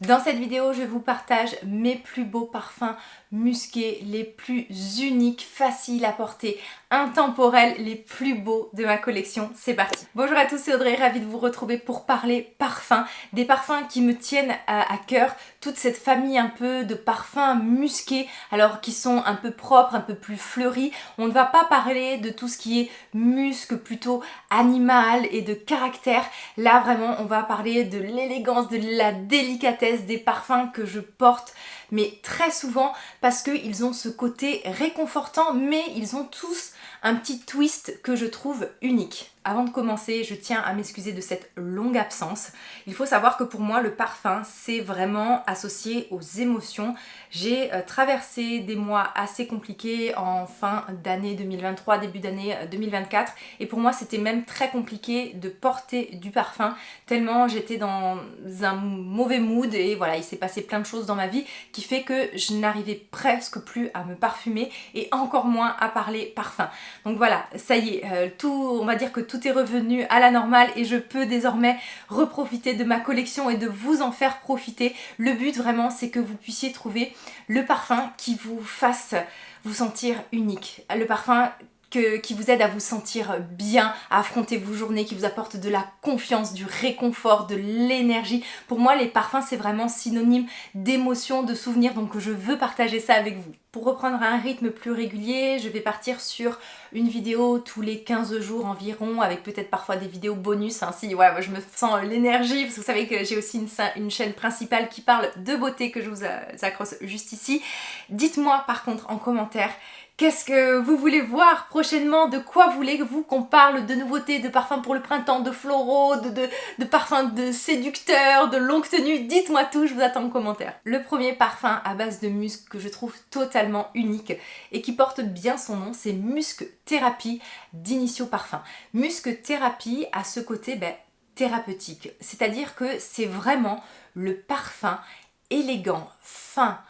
Dans cette vidéo, je vous partage mes plus beaux parfums musqués, les plus uniques, faciles à porter, intemporels, les plus beaux de ma collection. C'est parti! Bonjour à tous, c'est Audrey, ravie de vous retrouver pour parler parfums. Des parfums qui me tiennent à cœur, toute cette famille un peu de parfums musqués, alors qui sont un peu propres, un peu plus fleuris. On ne va pas parler de tout ce qui est musc plutôt animal et de caractère. Là vraiment, on va parler de l'élégance, de la délicatesse des parfums que je porte, mais très souvent parce qu'ils ont ce côté réconfortant, mais ils ont tous un petit twist que je trouve unique. Avant de commencer, je tiens à m'excuser de cette longue absence. Il faut savoir que pour moi, le parfum, c'est vraiment associé aux émotions. J'ai traversé des mois assez compliqués en fin d'année 2023, début d'année 2024. Et pour moi, c'était même très compliqué de porter du parfum, tellement j'étais dans un mauvais mood. Et voilà, il s'est passé plein de choses dans ma vie qui fait que je n'arrivais presque plus à me parfumer et encore moins à parler parfum. Donc voilà, ça y est, on va dire que tout est revenu à la normale et je peux désormais reprofiter de ma collection et de vous en faire profiter. Le but vraiment, c'est que vous puissiez trouver le parfum qui vous fasse vous sentir unique. Le parfum qui vous aide à vous sentir bien, à affronter vos journées, qui vous apporte de la confiance, du réconfort, de l'énergie. Pour moi, les parfums, c'est vraiment synonyme d'émotion, de souvenirs, donc je veux partager ça avec vous. Pour reprendre un rythme plus régulier, je vais partir sur une vidéo tous les 15 jours environ, avec peut-être parfois des vidéos bonus, hein, si voilà, je me sens l'énergie, parce que vous savez que j'ai aussi une chaîne principale qui parle de beauté que je vous accroche juste ici. Dites-moi par contre en commentaire, qu'est-ce que vous voulez voir prochainement? De quoi voulez-vous qu'on parle? De nouveautés, de parfums pour le printemps, de floraux, de parfums de séducteurs, de longue tenue? Dites-moi tout, je vous attends en commentaire. Le premier parfum à base de musc que je trouve totalement unique et qui porte bien son nom, c'est Musc Thérapie d'Initio Parfum. Musc Thérapie a ce côté thérapeutique, c'est-à-dire que c'est vraiment le parfum élégant, fin,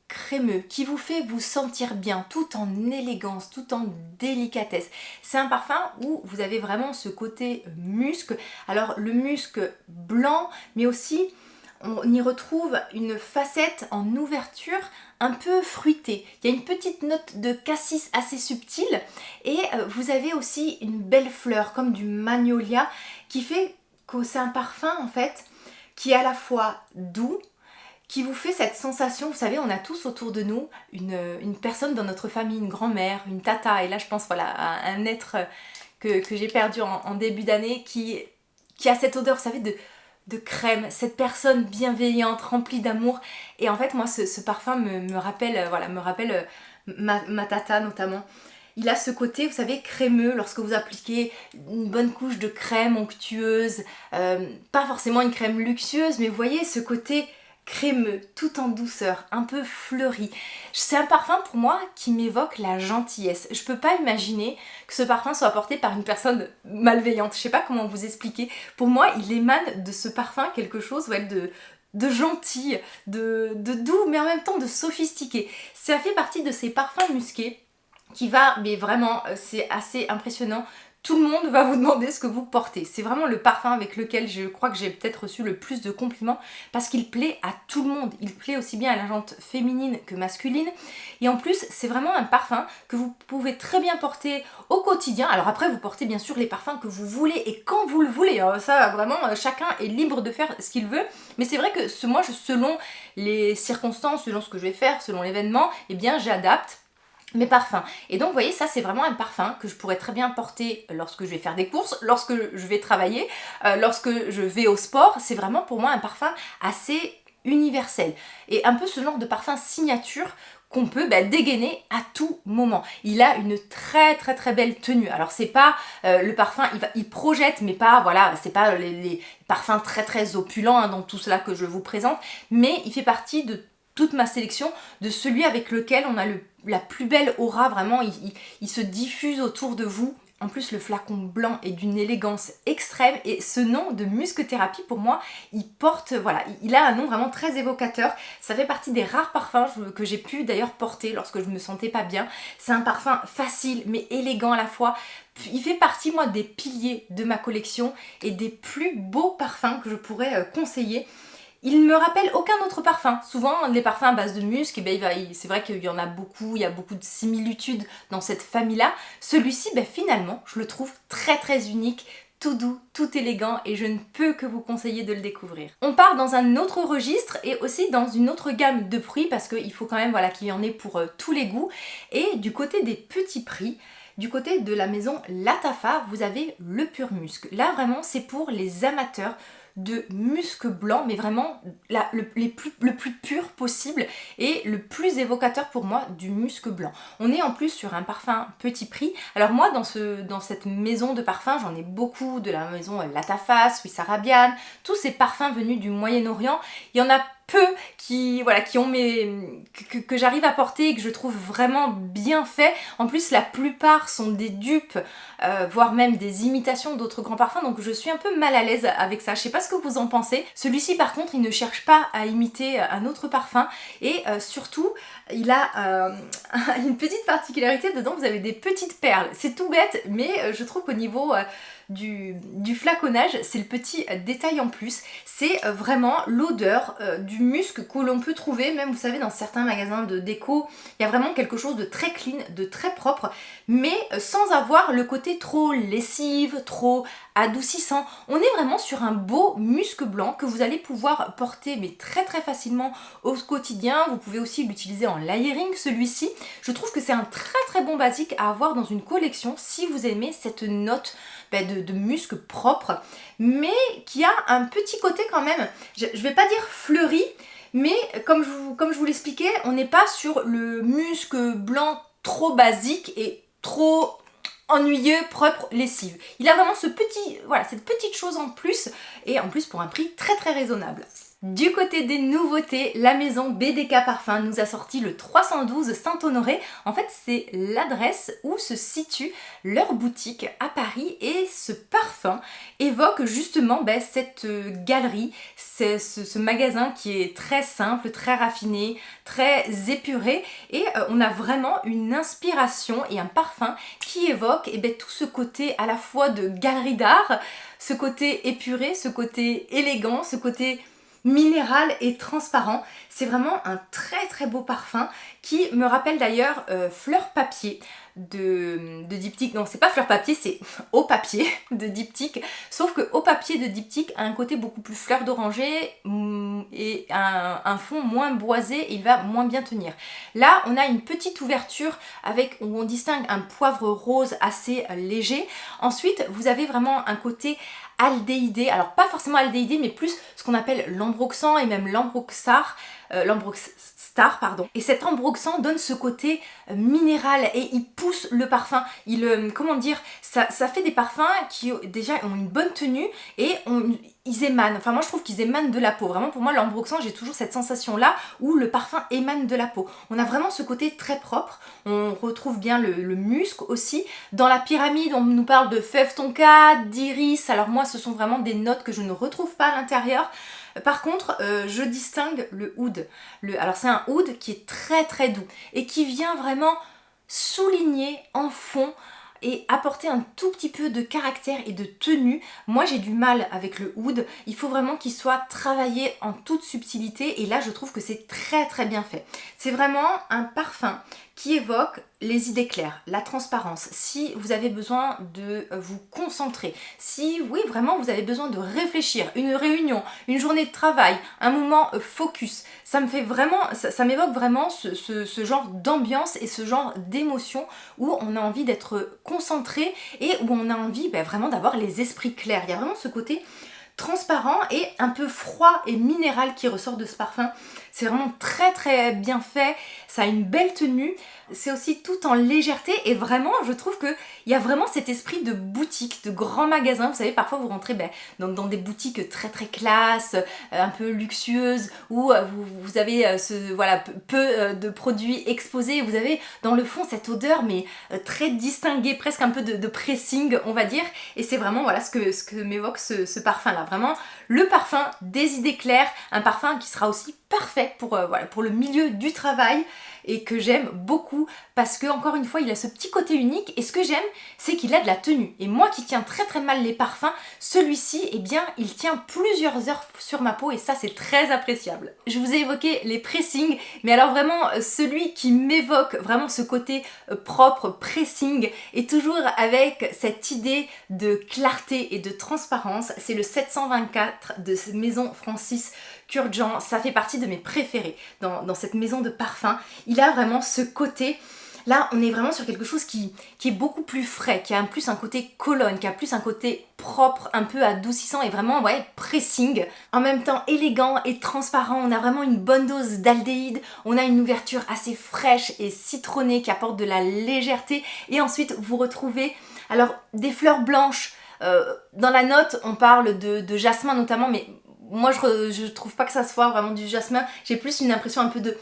crémeux, qui vous fait vous sentir bien, tout en élégance, tout en délicatesse. C'est un parfum où vous avez vraiment ce côté musc. Alors le musc blanc, mais aussi on y retrouve une facette en ouverture un peu fruitée. Il y a une petite note de cassis assez subtile et vous avez aussi une belle fleur comme du magnolia qui fait que c'est un parfum en fait qui est à la fois doux, qui vous fait cette sensation, vous savez, on a tous autour de nous une personne dans notre famille, une grand-mère, une tata, et là je pense voilà à un être que j'ai perdu en début d'année qui a cette odeur, vous savez, de crème, cette personne bienveillante, remplie d'amour. Et en fait moi ce parfum me rappelle ma tata notamment. Il a ce côté, vous savez, crémeux lorsque vous appliquez une bonne couche de crème onctueuse, pas forcément une crème luxueuse, mais vous voyez ce côté crémeux, tout en douceur, un peu fleuri. C'est un parfum pour moi qui m'évoque la gentillesse. Je peux pas imaginer que ce parfum soit porté par une personne malveillante. Je sais pas comment vous expliquer. Pour moi, il émane de ce parfum quelque chose de gentil, de doux, mais en même temps de sophistiqué. Ça fait partie de ces parfums musqués qui va, mais vraiment, c'est assez impressionnant. Tout le monde va vous demander ce que vous portez. C'est vraiment le parfum avec lequel je crois que j'ai peut-être reçu le plus de compliments parce qu'il plaît à tout le monde. Il plaît aussi bien à la gente féminine que masculine. Et en plus, c'est vraiment un parfum que vous pouvez très bien porter au quotidien. Alors après, vous portez bien sûr les parfums que vous voulez et quand vous le voulez. Ça, vraiment, chacun est libre de faire ce qu'il veut. Mais c'est vrai que moi, selon les circonstances, selon ce que je vais faire, selon l'événement, eh bien, j'adapte mes parfums. Et donc vous voyez, ça c'est vraiment un parfum que je pourrais très bien porter lorsque je vais faire des courses, lorsque je vais travailler, lorsque je vais au sport. C'est vraiment pour moi un parfum assez universel et un peu ce genre de parfum signature qu'on peut dégainer à tout moment. Il a une très très très belle tenue. Alors c'est pas le parfum, il projette, mais pas voilà, c'est pas les parfums très très opulents dans tout cela que je vous présente, mais il fait partie de toute ma sélection, de celui avec lequel on a la plus belle aura, vraiment, il se diffuse autour de vous. En plus, le flacon blanc est d'une élégance extrême et ce nom de Musc Thérapie, pour moi, il porte, voilà, il a un nom vraiment très évocateur. Ça fait partie des rares parfums que j'ai pu d'ailleurs porter lorsque je me sentais pas bien. C'est un parfum facile mais élégant à la fois. Il fait partie, moi, des piliers de ma collection et des plus beaux parfums que je pourrais conseiller. Il me rappelle aucun autre parfum. Souvent, les parfums à base de musc, c'est vrai qu'il y en a beaucoup, il y a beaucoup de similitudes dans cette famille-là. Celui-ci, finalement, je le trouve très très unique, tout doux, tout élégant et je ne peux que vous conseiller de le découvrir. On part dans un autre registre et aussi dans une autre gamme de prix parce qu'il faut quand même qu'il y en ait pour tous les goûts. Et du côté des petits prix, du côté de la maison Latafa, vous avez le pur musc. Là vraiment c'est pour les amateurs de musc blanc, mais vraiment le plus pur possible et le plus évocateur pour moi du musc blanc. On est en plus sur un parfum petit prix. Alors moi dans cette maison de parfums, j'en ai beaucoup de la maison Latafa, Swiss Arabian, tous ces parfums venus du Moyen-Orient. Il y en a peu que j'arrive à porter et que je trouve vraiment bien fait. En plus la plupart sont des dupes, voire même des imitations d'autres grands parfums, donc je suis un peu mal à l'aise avec ça. Je sais pas ce que vous en pensez. Celui-ci par contre il ne cherche pas à imiter un autre parfum et surtout il a une petite particularité dedans, vous avez des petites perles. C'est tout bête mais je trouve qu'au niveau du flaconnage, c'est le petit détail en plus, c'est vraiment l'odeur du musc que l'on peut trouver, même vous savez dans certains magasins de déco, il y a vraiment quelque chose de très clean, de très propre, mais sans avoir le côté trop lessive, trop adoucissant. On est vraiment sur un beau musc blanc que vous allez pouvoir porter mais très très facilement au quotidien. Vous pouvez aussi l'utiliser en layering celui-ci. Je trouve que c'est un très très bon basique à avoir dans une collection si vous aimez cette note de musc propre, mais qui a un petit côté quand même, je vais pas dire fleuri, mais comme je vous l'expliquais, on n'est pas sur le musc blanc trop basique et trop ennuyeux, propre, lessive. Il a vraiment cette petite chose en plus, et en plus pour un prix très très raisonnable. Du côté des nouveautés, la maison BDK Parfum nous a sorti le 312 Saint-Honoré. En fait, c'est l'adresse où se situe leur boutique à Paris et ce parfum évoque justement cette galerie, ce magasin qui est très simple, très raffiné, très épuré et on a vraiment une inspiration et un parfum qui évoque tout ce côté à la fois de galerie d'art, ce côté épuré, ce côté élégant, ce côté minéral et transparent. C'est vraiment un très très beau parfum qui me rappelle d'ailleurs Fleur Papier de Diptyque. Non, c'est pas Fleur Papier, c'est Eau Papier de Diptyque. Sauf que Eau Papier de Diptyque a un côté beaucoup plus fleur d'oranger et un fond moins boisé et il va moins bien tenir. Là, on a une petite ouverture où on distingue un poivre rose assez léger. Ensuite, vous avez vraiment un côté aldéhyde, alors pas forcément aldéhyde mais plus ce qu'on appelle l'ambroxan et même l'ambroxar, et cet ambroxan donne ce côté minéral et il pousse le parfum, ça fait des parfums qui déjà ont une bonne tenue et ils émanent, enfin moi je trouve qu'ils émanent de la peau, vraiment pour moi l'ambroxan j'ai toujours cette sensation là où le parfum émane de la peau. On a vraiment ce côté très propre, on retrouve bien le musc aussi. Dans la pyramide on nous parle de fève tonka, d'iris, alors moi ce sont vraiment des notes que je ne retrouve pas à l'intérieur. Par contre, je distingue le oud. Alors c'est un oud qui est très très doux et qui vient vraiment souligner en fond et apporter un tout petit peu de caractère et de tenue. Moi j'ai du mal avec le oud, il faut vraiment qu'il soit travaillé en toute subtilité et là je trouve que c'est très très bien fait. C'est vraiment un parfum qui évoque les idées claires, la transparence, si vous avez besoin de vous concentrer, si oui vraiment vous avez besoin de réfléchir, une réunion, une journée de travail, un moment focus, ça m'évoque vraiment ce genre d'ambiance et ce genre d'émotion où on a envie d'être concentré et où on a envie vraiment d'avoir les esprits clairs. Il y a vraiment ce côté transparent et un peu froid et minéral qui ressort de ce parfum. C'est vraiment très très bien fait, ça a une belle tenue, c'est aussi tout en légèreté et vraiment je trouve qu'il y a vraiment cet esprit de boutique, de grand magasin. Vous savez parfois vous rentrez dans des boutiques très très classe, un peu luxueuses où vous avez peu de produits exposés, vous avez dans le fond cette odeur mais très distinguée, presque un peu de pressing on va dire et c'est vraiment ce que m'évoque ce parfum là. Vraiment le parfum des idées claires, un parfum qui sera aussi parfait pour, voilà, pour le milieu du travail et que j'aime beaucoup parce que encore une fois il a ce petit côté unique et ce que j'aime c'est qu'il a de la tenue et moi qui tiens très très mal les parfums, celui-ci eh bien il tient plusieurs heures sur ma peau et ça c'est très appréciable. Je vous ai évoqué les pressings mais alors vraiment celui qui m'évoque vraiment ce côté propre pressing et toujours avec cette idée de clarté et de transparence, c'est le 724 de Maison Francis Kurkdjian. Ça fait partie de mes préférés dans cette maison de parfum. Il a vraiment ce côté, là on est vraiment sur quelque chose qui est beaucoup plus frais, qui a plus un côté colonne, qui a plus un côté propre, un peu adoucissant et vraiment ouais, pressing. En même temps élégant et transparent, on a vraiment une bonne dose d'aldéhyde, on a une ouverture assez fraîche et citronnée qui apporte de la légèreté et ensuite vous retrouvez alors des fleurs blanches. Dans la note on parle de jasmin notamment mais moi je trouve pas que ça soit vraiment du jasmin, j'ai plus une impression un peu de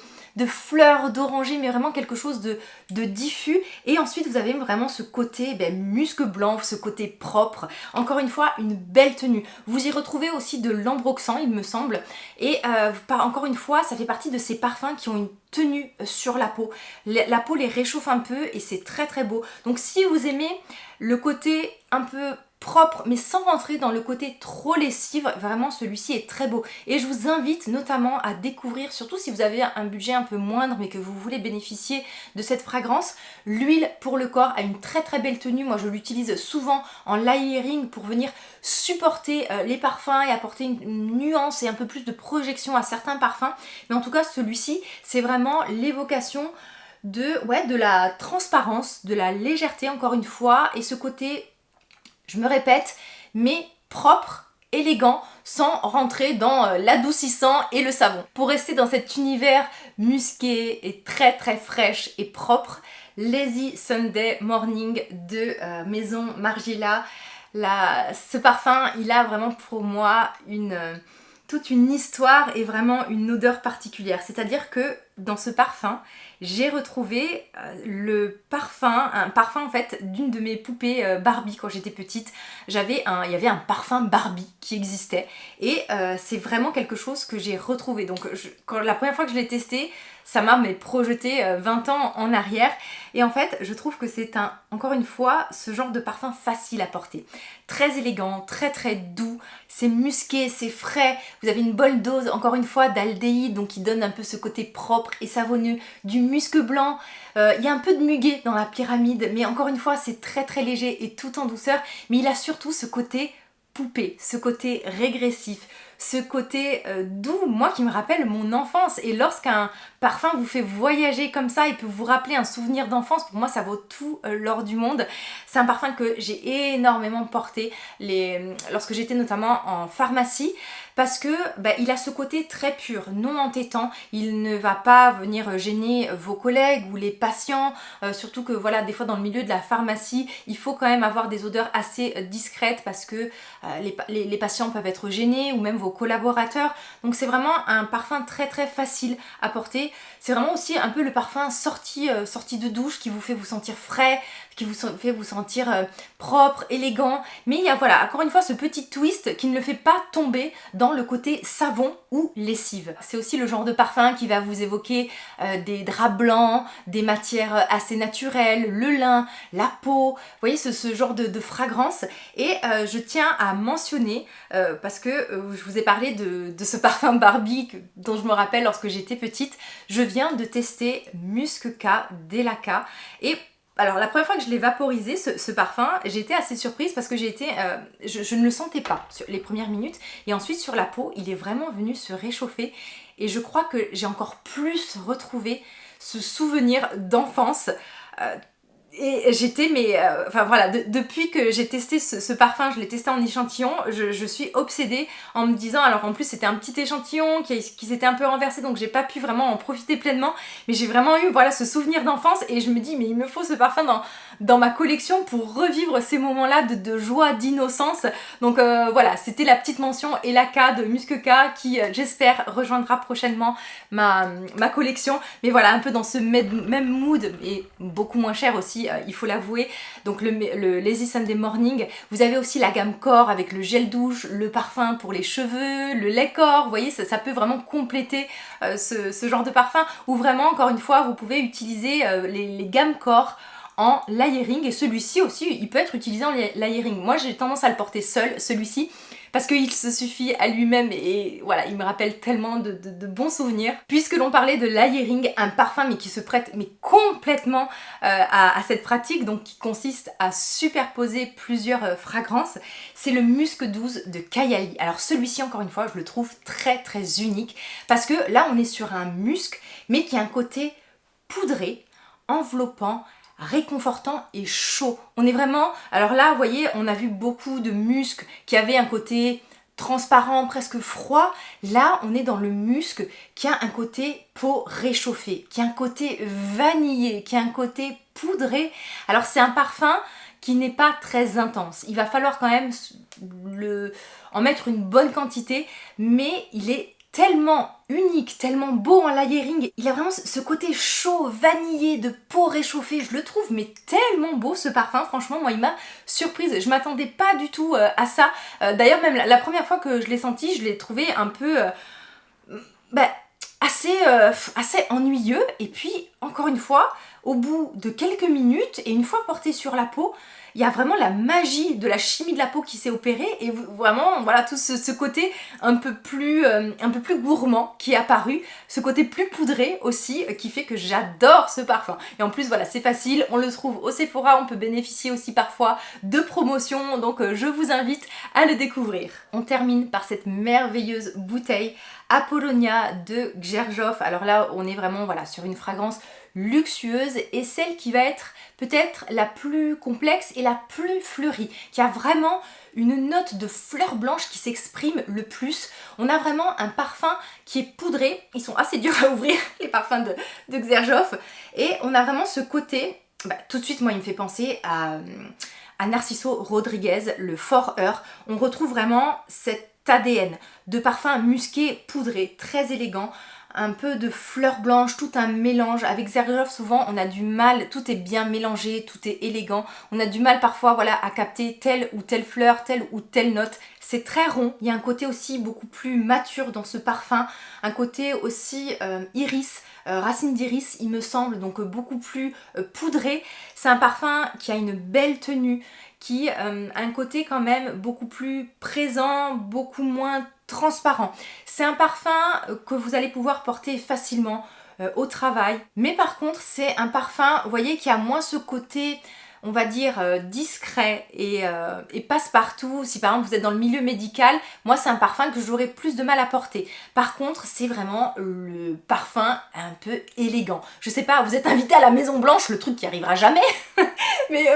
fleurs d'oranger mais vraiment quelque chose de diffus et ensuite vous avez vraiment ce côté musc blanc, ce côté propre, encore une fois une belle tenue. Vous y retrouvez aussi de l'ambroxan il me semble et encore une fois ça fait partie de ces parfums qui ont une tenue sur la peau. La peau les réchauffe un peu et c'est très très beau. Donc si vous aimez le côté un peu propre mais sans rentrer dans le côté trop lessive, vraiment celui-ci est très beau et je vous invite notamment à découvrir, surtout si vous avez un budget un peu moindre mais que vous voulez bénéficier de cette fragrance, l'huile pour le corps a une très très belle tenue. Moi je l'utilise souvent en layering pour venir supporter les parfums et apporter une nuance et un peu plus de projection à certains parfums, mais en tout cas celui-ci c'est vraiment l'évocation de la transparence, de la légèreté encore une fois et ce côté, je me répète, mais propre, élégant, sans rentrer dans l'adoucissant et le savon. Pour rester dans cet univers musqué et très très fraîche et propre, Lazy Sunday Morning de Maison Margiela. Ce parfum, il a vraiment pour moi toute une histoire et vraiment une odeur particulière. C'est-à-dire que dans ce parfum, j'ai retrouvé un parfum en fait d'une de mes poupées Barbie quand j'étais petite. Il y avait un parfum Barbie qui existait et c'est vraiment quelque chose que j'ai retrouvé. Donc la première fois que je l'ai testé, ça m'a projeté 20 ans en arrière et en fait je trouve que c'est encore une fois ce genre de parfum facile à porter, très élégant, très très doux, c'est musqué, c'est frais, vous avez une bonne dose encore une fois d'aldéhyde donc qui donne un peu ce côté propre et savonneux, du musc blanc, il y a un peu de muguet dans la pyramide mais encore une fois c'est très très léger et tout en douceur, mais il a surtout ce côté poupée, ce côté régressif, ce côté doux, moi qui me rappelle mon enfance. Et lorsqu'un parfum vous fait voyager comme ça et peut vous rappeler un souvenir d'enfance, pour moi ça vaut tout l'or du monde. C'est un parfum que j'ai énormément porté lorsque j'étais notamment en pharmacie, parce que il a ce côté très pur, non entêtant, il ne va pas venir gêner vos collègues ou les patients, surtout que voilà, des fois dans le milieu de la pharmacie, il faut quand même avoir des odeurs assez discrètes parce que les patients peuvent être gênés ou même vos collaborateurs, donc c'est vraiment un parfum très très facile à porter. C'est vraiment aussi un peu le parfum sorti de douche qui vous fait vous sentir frais, qui vous fait vous sentir propre, élégant, mais il y a voilà, encore une fois ce petit twist qui ne le fait pas tomber dans le côté savon ou lessive. C'est aussi le genre de parfum qui va vous évoquer des draps blancs, des matières assez naturelles, le lin, la peau, vous voyez ce genre de fragrance. Et je tiens à mentionner, parce que je vous ai parlé de ce parfum Barbie dont je me rappelle lorsque j'étais petite, je viens de tester Musc K d'Elaka et alors la première fois que je l'ai vaporisé, ce parfum, j'ai été assez surprise parce que je ne le sentais pas sur les premières minutes et ensuite sur la peau, il est vraiment venu se réchauffer et je crois que j'ai encore plus retrouvé ce souvenir d'enfance. Et j'étais, enfin voilà, depuis que j'ai testé ce parfum, je l'ai testé en échantillon, je suis obsédée en me disant, alors en plus c'était un petit échantillon qui s'était un peu renversé donc j'ai pas pu vraiment en profiter pleinement, mais j'ai vraiment eu voilà ce souvenir d'enfance et je me dis mais il me faut ce parfum dans ma collection pour revivre ces moments-là de joie, d'innocence. Donc voilà, c'était la petite mention Elaka de Musc K qui j'espère rejoindra prochainement ma collection, mais voilà un peu dans ce même mood et beaucoup moins cher aussi aussi, il faut l'avouer. Donc le Lazy Sunday Morning. Vous avez aussi la gamme corps avec le gel douche, le parfum pour les cheveux, le lait corps. Vous voyez, ça peut vraiment compléter ce genre de parfum. Ou vraiment, encore une fois, vous pouvez utiliser les gammes corps en layering, et celui-ci aussi il peut être utilisé en layering. Moi j'ai tendance à le porter seul, celui-ci, parce qu'il se suffit à lui-même et voilà, il me rappelle tellement de bons souvenirs. Puisque l'on parlait de layering, un parfum mais qui se prête mais complètement à cette pratique, donc qui consiste à superposer plusieurs fragrances, c'est le Musc 12 de Kayali. Alors celui-ci, encore une fois, je le trouve très très unique, parce que là on est sur un musc mais qui a un côté poudré, enveloppant, réconfortant et chaud. On est vraiment... Alors là, vous voyez, on a vu beaucoup de musc qui avaient un côté transparent, presque froid. Là, on est dans le musc qui a un côté peau réchauffée, qui a un côté vanillé, qui a un côté poudré. Alors c'est un parfum qui n'est pas très intense. Il va falloir quand même en mettre une bonne quantité, mais il est tellement unique, tellement beau en layering. Il a vraiment ce côté chaud, vanillé, de peau réchauffée. Je le trouve mais tellement beau ce parfum. Franchement, moi il m'a surprise. Je m'attendais pas du tout à ça. D'ailleurs, même la première fois que je l'ai senti, je l'ai trouvé un peu assez ennuyeux. Et puis, encore une fois, au bout de quelques minutes et une fois porté sur la peau, il y a vraiment la magie de la chimie de la peau qui s'est opérée, et vraiment voilà tout ce côté un peu plus gourmand qui est apparu, ce côté plus poudré aussi qui fait que j'adore ce parfum. Et en plus voilà, c'est facile, on le trouve au Sephora, on peut bénéficier aussi parfois de promotions, donc je vous invite à le découvrir. On termine par cette merveilleuse bouteille Apollonia de Xerjoff. Alors là on est vraiment voilà sur une fragrance luxueuse, et celle qui va être peut-être la plus complexe et la plus fleurie, qui a vraiment une note de fleur blanche qui s'exprime le plus. On a vraiment un parfum qui est poudré, ils sont assez durs à ouvrir les parfums de Xerjoff, et on a vraiment ce côté, tout de suite moi il me fait penser à Narciso Rodriguez, le Fort Heure. On retrouve vraiment cet ADN de parfum musqué poudré, très élégant, un peu de fleurs blanches, tout un mélange. Avec Xerjoff, souvent on a du mal, tout est bien mélangé, tout est élégant. On a du mal parfois voilà, à capter telle ou telle fleur, telle ou telle note. C'est très rond, il y a un côté aussi beaucoup plus mature dans ce parfum, un côté aussi iris, racine d'iris il me semble, donc beaucoup plus poudré. C'est un parfum qui a une belle tenue, qui a un côté quand même beaucoup plus présent, beaucoup moins transparent. C'est un parfum que vous allez pouvoir porter facilement au travail, mais par contre c'est un parfum, vous voyez, qui a moins ce côté, on va dire, discret et passe-partout. Si par exemple vous êtes dans le milieu médical, moi c'est un parfum que j'aurais plus de mal à porter. Par contre, c'est vraiment le parfum un peu élégant. Je sais pas, vous êtes invité à la Maison Blanche, le truc qui arrivera jamais, mais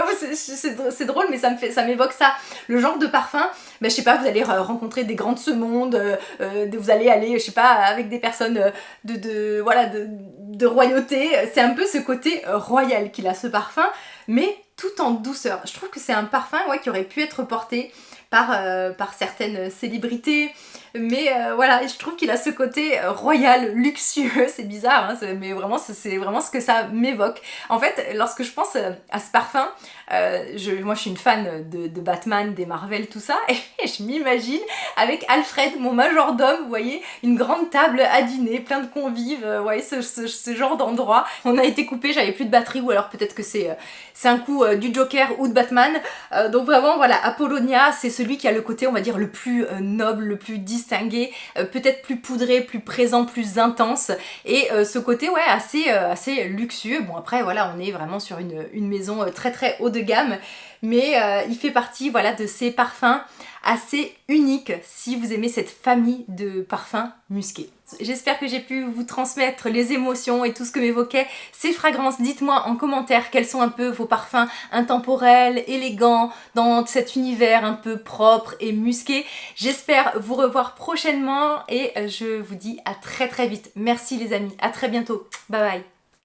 c'est drôle, mais ça m'évoque ça. Le genre de parfum, je sais pas, vous allez rencontrer des grands de ce monde, vous allez aller, je sais pas, avec des personnes de royauté. C'est un peu ce côté royal qu'il a ce parfum, mais tout en douceur. Je trouve que c'est un parfum qui aurait pu être porté par certaines célébrités, mais voilà, je trouve qu'il a ce côté royal, luxueux. C'est bizarre, hein, mais vraiment c'est vraiment ce que ça m'évoque. En fait, lorsque je pense à ce parfum, moi je suis une fan de Batman, des Marvel, tout ça, et je m'imagine avec Alfred, mon majordome, vous voyez, une grande table à dîner, plein de convives, vous voyez, ce genre d'endroit. On a été coupé, j'avais plus de batterie, ou alors peut-être que c'est un coup du Joker ou de Batman. Donc vraiment voilà, Apollonia, c'est celui qui a le côté, on va dire, le plus noble, le plus distingué, peut-être plus poudré, plus présent, plus intense, et ce côté assez luxueux. Bon après voilà, on est vraiment sur une maison très très haut de gamme, mais il fait partie voilà de ces parfums assez uniques si vous aimez cette famille de parfums musqués. J'espère que j'ai pu vous transmettre les émotions et tout ce que m'évoquaient ces fragrances. Dites-moi en commentaire quels sont un peu vos parfums intemporels, élégants, dans cet univers un peu propre et musqué. J'espère vous revoir prochainement, et je vous dis à très très vite. Merci les amis, à très bientôt. Bye bye.